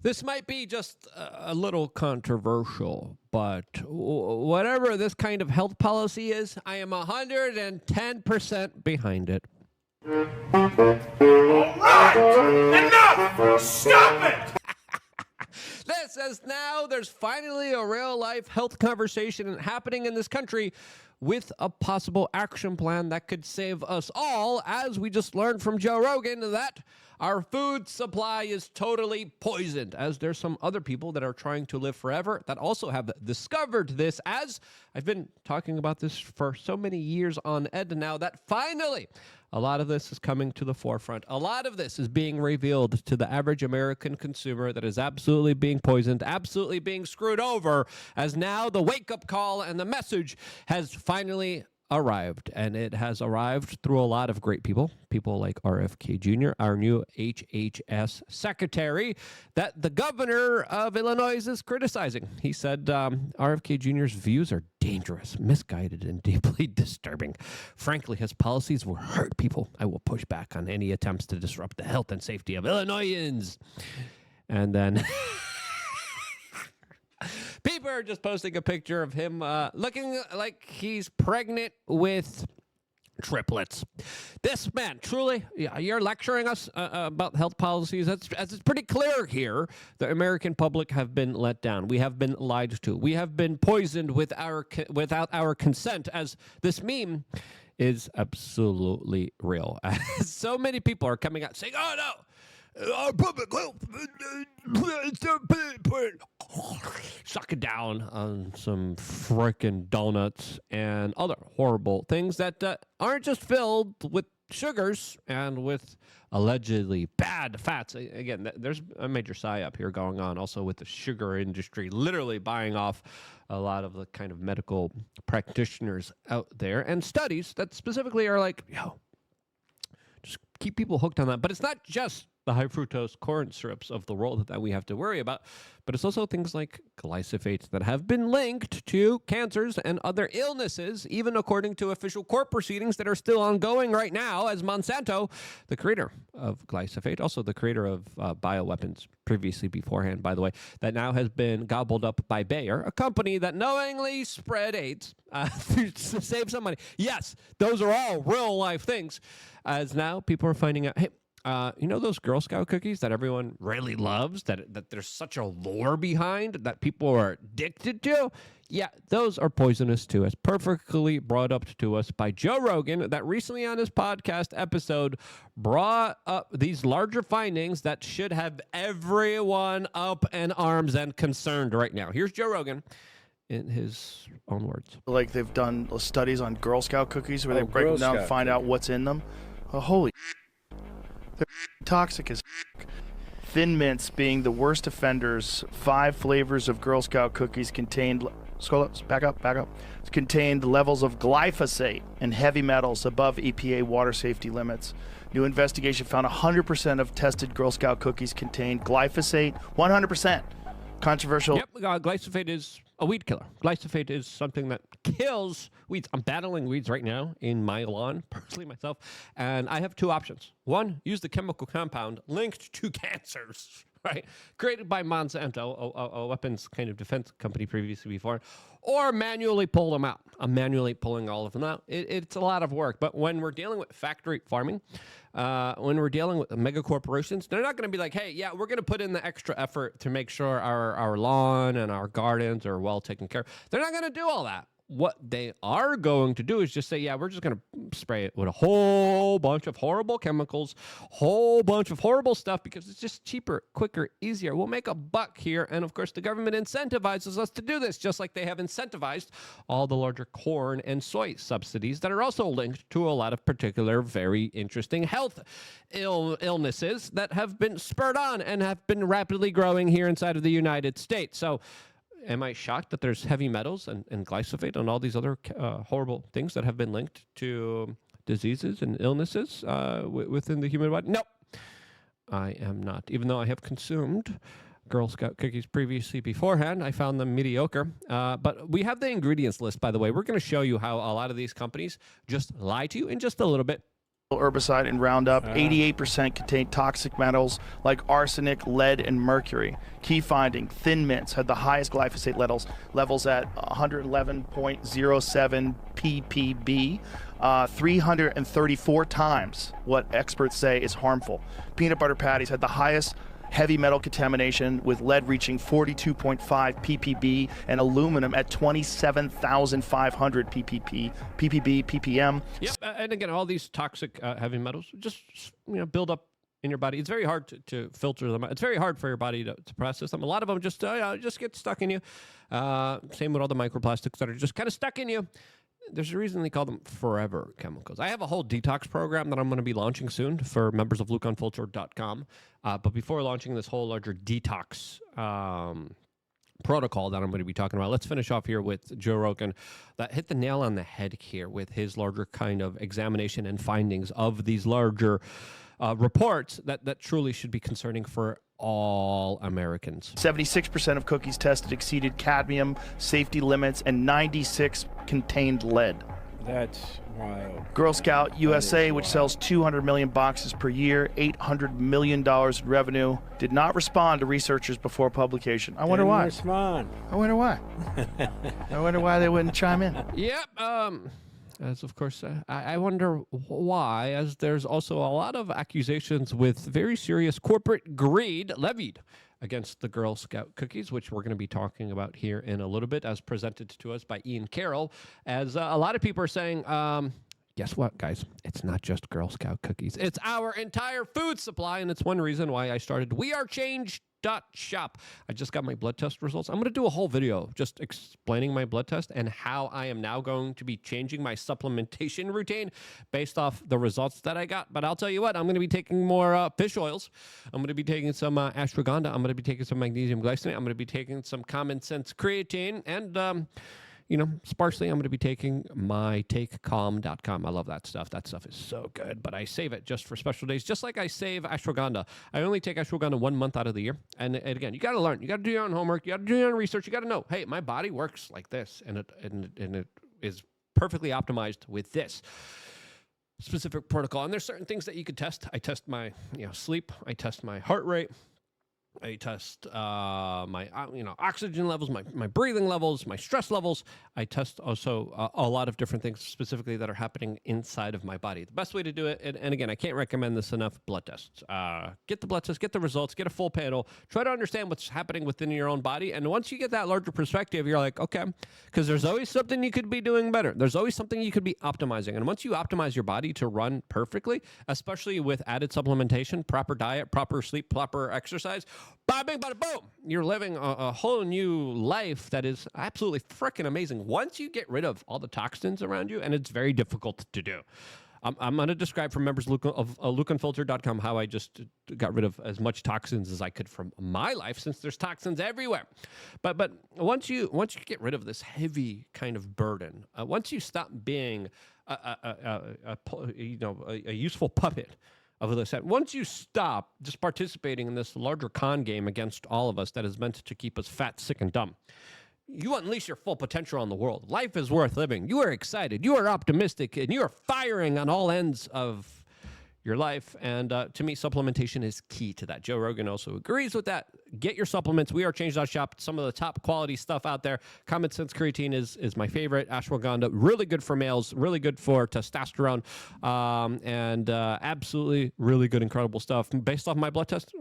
This might be just a little controversial, but whatever this kind of health policy is, I am 110% behind it. All right! Enough! Stop it! This is now there's finally a real-life health conversation happening in this country with a possible action plan that could save us all, as we just learned from Joe Rogan that our food supply is totally poisoned, as there's some other people that are trying to live forever that also have discovered this, as I've been talking about this for so many years on Ed now, that finally a lot of this is coming to the forefront. A lot of this is being revealed to the average American consumer that is absolutely being poisoned, absolutely being screwed over, as now the wake-up call and the message has finally arrived. And it has arrived through a lot of great people like RFK Jr., our new HHS secretary, that the governor of Illinois is criticizing. He said RFK Jr.'s views are dangerous, misguided, and deeply disturbing. Frankly, his policies will hurt people. I will push back on any attempts to disrupt the health and safety of Illinoisans. And then people are just posting a picture of him looking like he's pregnant with triplets. This man, truly, you're lecturing us about health policies. As it's pretty clear here, the American public have been let down. We have been lied to. We have been poisoned without our consent, as this meme is absolutely real. So many people are coming out saying, oh, no, our public health, suck it down on some frickin' donuts and other horrible things that aren't just filled with sugars and with allegedly bad fats. Again, there's a major psyop here going on also with the sugar industry literally buying off a lot of the kind of medical practitioners out there, and studies that specifically are like, just keep people hooked on that. But it's not just the high fructose corn syrups of the world that we have to worry about, but it's also things like glyphosate that have been linked to cancers and other illnesses, even according to official court proceedings that are still ongoing right now, as Monsanto, the creator of glyphosate, also the creator of bioweapons previously beforehand, by the way, that now has been gobbled up by Bayer, a company that knowingly spread AIDS to save some money. Yes, those are all real life things, as now people are finding out, hey, you know those Girl Scout cookies that everyone really loves, that there's such a lore behind, that people are addicted to? Yeah, those are poisonous too, as perfectly brought up to us by Joe Rogan, that recently on his podcast episode brought up these larger findings that should have everyone up in arms and concerned right now. Here's Joe Rogan in his own words. Like they've done studies on Girl Scout cookies where they break them down and find out what's in them. Holy they're toxic as Thin Mints being the worst offenders. 5 flavors of Girl Scout cookies contained, back up, contained levels of glyphosate and heavy metals above EPA water safety limits. New investigation found 100% of tested Girl Scout cookies contained glyphosate. 100%. Controversial. Yep, glyphosate is a weed killer. Glyphosate is something that kills weeds. I'm battling weeds right now in my lawn, personally myself, and I have 2 options. One, use the chemical compound linked to cancers, right? Created by Monsanto, a weapons kind of defense company previously before, or manually pull them out. I'm manually pulling all of them out. It's a lot of work, but when we're dealing with factory farming, when we're dealing with mega corporations, they're not going to be like, hey, yeah, we're going to put in the extra effort to make sure our lawn and our gardens are well taken care of. They're not going to do all that. What they are going to do is just say, yeah, we're just going to spray it with a whole bunch of horrible chemicals, whole bunch of horrible stuff, because it's just cheaper, quicker, easier. We'll make a buck here. And of course, the government incentivizes us to do this, just like they have incentivized all the larger corn and soy subsidies that are also linked to a lot of particular very interesting health illnesses that have been spurred on and have been rapidly growing here inside of the United States. So am I shocked that there's heavy metals and glyphosate and all these other horrible things that have been linked to diseases and illnesses within the human body? Nope, I am not. Even though I have consumed Girl Scout cookies previously beforehand, I found them mediocre. But we have the ingredients list, by the way. We're going to show you how a lot of these companies just lie to you in just a little bit. herbicide and Roundup. 88% contain toxic metals like arsenic, lead, and mercury. Key finding, Thin Mints had the highest glyphosate levels at 111.07 ppb, 334 times what experts say is harmful. Peanut butter patties had the highest heavy metal contamination, with lead reaching 42.5 ppb and aluminum at 27,500 ppm. Yep, and again, all these toxic heavy metals just build up in your body. It's very hard to filter them. It's very hard for your body to process them. A lot of them just get stuck in you. Same with all the microplastics that are just kind of stuck in you. There's a reason they call them forever chemicals. I have a whole detox program that I'm going to be launching soon for members of LukeUnfiltered.com. But before launching this whole larger detox protocol that I'm going to be talking about, let's finish off here with Joe Rogan. That hit the nail on the head here with his larger kind of examination and findings of these larger reports that truly should be concerning for all Americans. 76% of cookies tested exceeded cadmium safety limits, and 96 contained lead. That's wild. Girl Scout USA, which sells 200 million boxes per year, $800 million in revenue, did not respond to researchers before publication. I wonder why. Respond. I wonder why. I wonder why they wouldn't chime in. Yep. As of course, I wonder why, as there's also a lot of accusations with very serious corporate greed levied against the Girl Scout cookies, which we're going to be talking about here in a little bit, as presented to us by Ian Carroll. As a lot of people are saying, guess what, guys? It's not just Girl Scout cookies. It's our entire food supply, and it's one reason why I started WeAreChange.shop. I just got my blood test results. I'm going to do a whole video just explaining my blood test and how I am now going to be changing my supplementation routine based off the results that I got. But I'll tell you what, I'm going to be taking more fish oils. I'm going to be taking some ashwagandha. I'm going to be taking some magnesium glycinate. I'm going to be taking some common sense creatine, and sparsely, I'm going to be taking my TakeCalm.com. I love that stuff. That stuff is so good, but I save it just for special days, just like I save ashwagandha. I only take ashwagandha 1 month out of the year. And again, you got to learn. You got to do your own homework. You got to do your own research. You got to know, hey, my body works like this, and it is perfectly optimized with this specific protocol. And there's certain things that you could test. I test my sleep. I test my heart rate. I test my oxygen levels, my breathing levels, my stress levels. I test also a lot of different things specifically that are happening inside of my body. The best way to do it, and again, I can't recommend this enough, blood tests. Get the blood test, get the results, get a full panel. Try to understand what's happening within your own body. And once you get that larger perspective, you're like, okay, because there's always something you could be doing better. There's always something you could be optimizing. And once you optimize your body to run perfectly, especially with added supplementation, proper diet, proper sleep, proper exercise, bada bing, bada boom. You're living a whole new life that is absolutely freaking amazing once you get rid of all the toxins around you, and it's very difficult to do. I'm going to describe for members of LukeUnfiltered.com how I just got rid of as much toxins as I could from my life, since there's toxins everywhere. But once you get rid of this heavy kind of burden, once you stop being a useful puppet of this, once you stop just participating in this larger con game against all of us that is meant to keep us fat, sick, and dumb, you unleash your full potential on the world. Life is worth living. You are excited. You are optimistic, and you are firing on all ends of your life. And to me, supplementation is key to that. Joe Rogan also agrees with that. Get your supplements. WeAreChange.shop. Some of the top quality stuff out there. Common Sense Creatine is my favorite. Ashwagandha, really good for males, really good for testosterone, and absolutely really good, incredible stuff. Based off my blood test,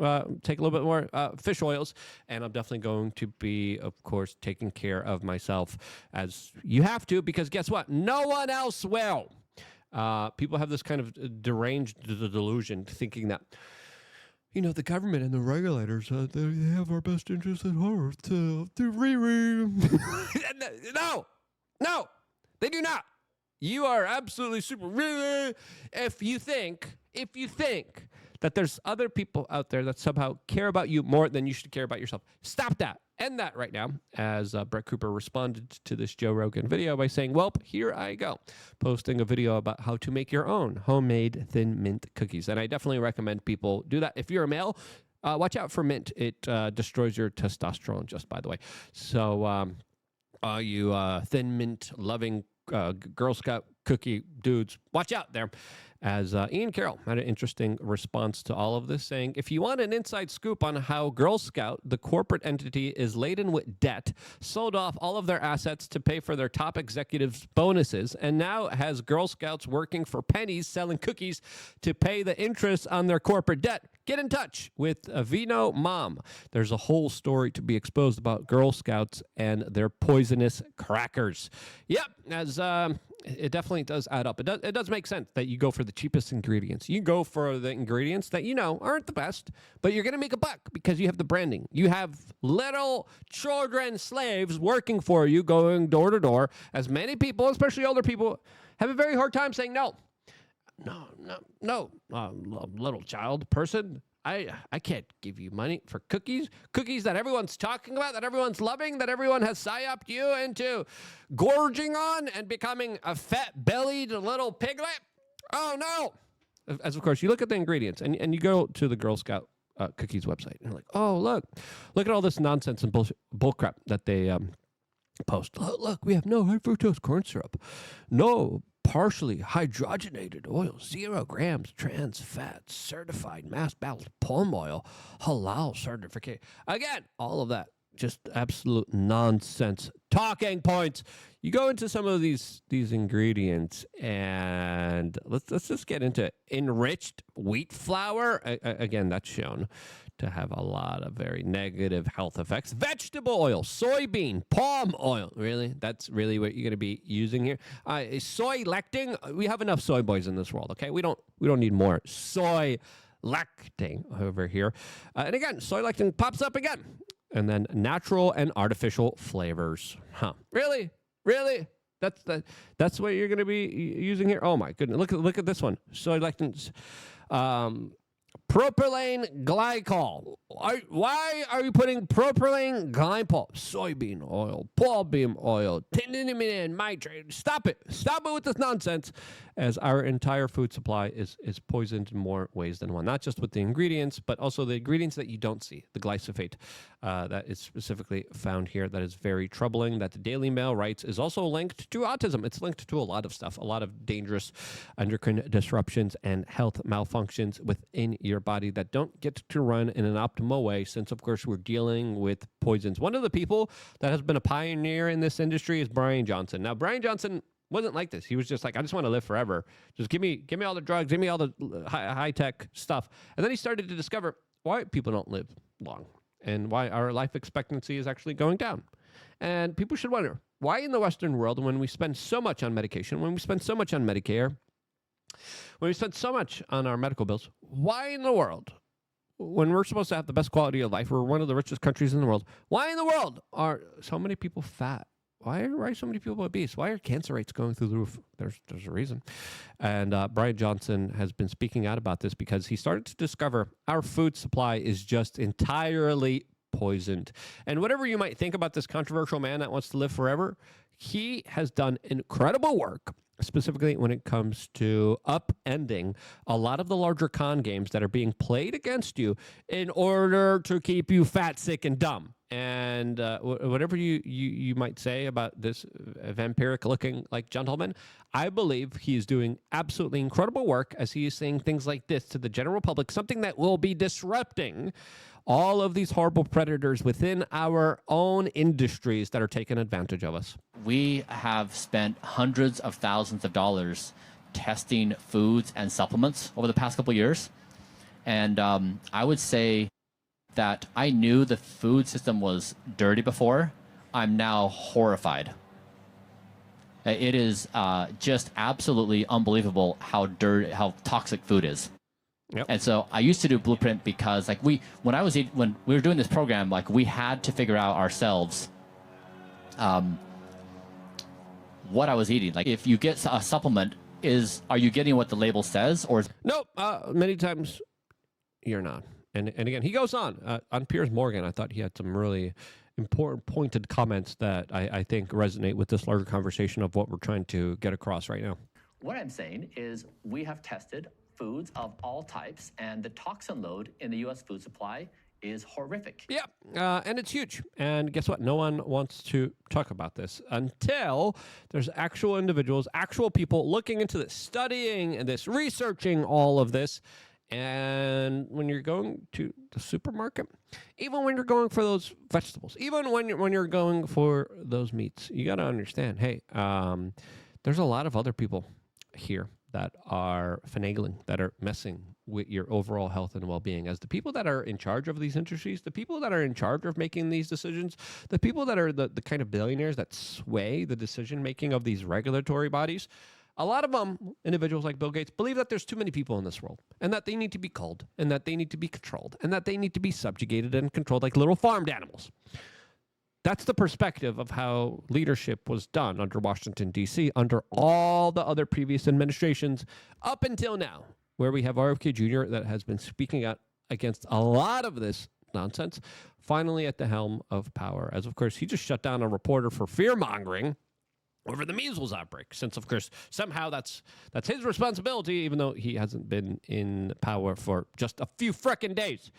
take a little bit more fish oils, and I'm definitely going to be, of course, taking care of myself, as you have to, because guess what? No one else will. People have this kind of deranged delusion, thinking that, the government and the regulators, they have our best interests at heart. No, they do not. You are absolutely super. If you think that there's other people out there that somehow care about you more than you should care about yourself, stop that. End that right now, as Brett Cooper responded to this Joe Rogan video by saying, well, here I go, posting a video about how to make your own homemade Thin Mint cookies. And I definitely recommend people do that. If you're a male, watch out for mint. It destroys your testosterone, just by the way. So you Thin Mint loving Girl Scout cookie dudes, watch out there. As Ian Carroll had an interesting response to all of this, saying, if you want an inside scoop on how Girl Scout, the corporate entity, is laden with debt, sold off all of their assets to pay for their top executives' bonuses, and now has Girl Scouts working for pennies selling cookies to pay the interest on their corporate debt, get in touch with Vino Mom. There's a whole story to be exposed about Girl Scouts and their poisonous crackers. Yep, as it definitely does add up. It does make sense that you go for the cheapest ingredients. You go for the ingredients that you know aren't the best, but you're going to make a buck because you have the branding. You have little children, slaves working for you, going door to door, as many people, especially older people, have a very hard time saying no. No, little child person. I can't give you money for cookies that everyone's talking about, that everyone's loving, that everyone has psyoped you into gorging on and becoming a fat-bellied little piglet. Oh, no. As, of course, you look at the ingredients, and you go to the Girl Scout cookies website, and you're like, oh, look at all this nonsense and bullcrap that they post. Look, we have no high fructose corn syrup, no partially hydrogenated oil, 0 grams trans fat, certified mass balanced palm oil, halal certificate. Again, all of that just absolute nonsense talking points. You go into some of these ingredients, and let's just get into enriched wheat flour. Again, that's shown to have a lot of very negative health effects. Vegetable oil, soybean, palm oil. Really? That's really what you're going to be using here? Soy lectin. We have enough soy boys in this world, okay? We don't need more soy lectin over here. And again, soy lectin pops up again. And then natural and artificial flavors. Huh. Really? That's what you're going to be using here? Oh my goodness. Look at this one. Soy lectins. Propylene glycol. Why are you putting propylene glycol? Soybean oil, palm oil, tinamine nitrate. Stop it with this nonsense, as our entire food supply is poisoned in more ways than one. Not just with the ingredients, but also the ingredients that you don't see. The glyphosate that is specifically found here, that is very troubling, that the Daily Mail writes is also linked to autism. It's linked to a lot of stuff, a lot of dangerous endocrine disruptions and health malfunctions within your body that don't get to run in an optimal way, since, of course, we're dealing with poisons. One of the people that has been a pioneer in this industry is Brian Johnson. Now, Brian Johnson wasn't like this. He was just like, I just want to live forever. Just give me all the drugs, give me all the high-tech stuff. And then he started to discover why people don't live long and why our life expectancy is actually going down. And people should wonder, why in the Western world, when we spend so much on medication, when we spend so much on Medicare, when we spend so much on our medical bills, why in the world, when we're supposed to have the best quality of life, we're one of the richest countries in the world, why in the world are so many people fat? Why are so many people obese? Why are cancer rates going through the roof? There's a reason. And Brian Johnson has been speaking out about this because he started to discover our food supply is just entirely poisoned. And whatever you might think about this controversial man that wants to live forever, he has done incredible work, specifically when it comes to upending a lot of the larger con games that are being played against you in order to keep you fat, sick, and dumb. And whatever you might say about this vampiric-looking like gentleman, I believe he is doing absolutely incredible work as he is saying things like this to the general public, something that will be disrupting all of these horrible predators within our own industries that are taking advantage of us. We have spent hundreds of thousands of dollars testing foods and supplements over the past couple of years. And I would say that I knew the food system was dirty before. I'm now horrified. It is just absolutely unbelievable how toxic food is. Yep. And so I used to do Blueprint because like when we were doing this program, like we had to figure out ourselves what I was eating. Like if you get a supplement, are you getting what the label says, or nope, many times you're not. And again, he goes on Piers Morgan. I thought he had some really important, pointed comments that I think resonate with this larger conversation of what we're trying to get across right now. What I'm saying is we have tested foods of all types, and the toxin load in the U.S. food supply is horrific. Yeah, and it's huge. And guess what? No one wants to talk about this until there's actual individuals, actual people looking into this, studying this, researching all of this. And when you're going to the supermarket, even when you're going for those vegetables, even when you're going for those meats, you got to understand, hey, there's a lot of other people here that are finagling, that are messing with your overall health and well-being. As the people that are in charge of these industries, the people that are in charge of making these decisions, the people that are the kind of billionaires that sway the decision-making of these regulatory bodies, a lot of them, individuals like Bill Gates, believe that there's too many people in this world and that they need to be culled and that they need to be controlled and that they need to be subjugated and controlled like little farmed animals. That's the perspective of how leadership was done under Washington, D.C., under all the other previous administrations up until now, where we have RFK Jr. that has been speaking out against a lot of this nonsense, finally at the helm of power. As, of course, he just shut down a reporter for fear-mongering over the measles outbreak, since, of course, somehow that's his responsibility, even though he hasn't been in power for just a few frickin' days.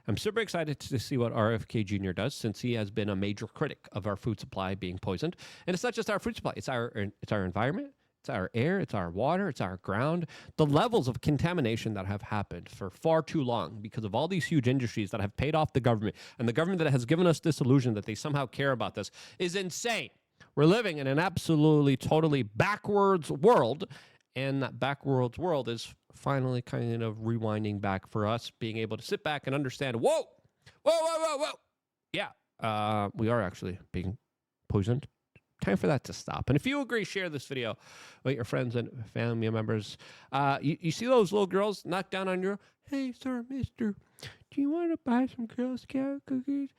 I'm super excited to see what RFK Jr. does, since he has been a major critic of our food supply being poisoned. And it's not just our food supply; it's our environment, it's our air, it's our water, it's our ground. The levels of contamination that have happened for far too long because of all these huge industries that have paid off the government, and the government that has given us this illusion that they somehow care about this, is insane. We're living in an absolutely, totally backwards world, and that backwards world is finally kind of rewinding back for us, being able to sit back and understand, whoa. Yeah, we are actually being poisoned. Time for that to stop. And if you agree, share this video with your friends and family members. You see those little girls knock down on your, hey, sir, mister, do you want to buy some Girl Scout cookies?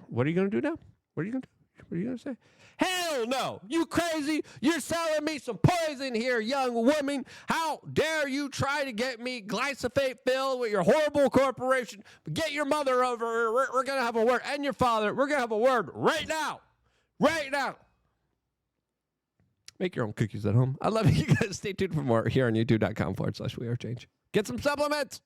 What are you going to do now? What are you going to do? What are you going to say? Hell no! You crazy? You're selling me some poison here, young woman. How dare you try to get me glyphosate filled with your horrible corporation? Get your mother over here. We're going to have a word. And your father. We're going to have a word right now. Right now. Make your own cookies at home. I love you guys. Stay tuned for more here on youtube.com/wearechange. Get some supplements.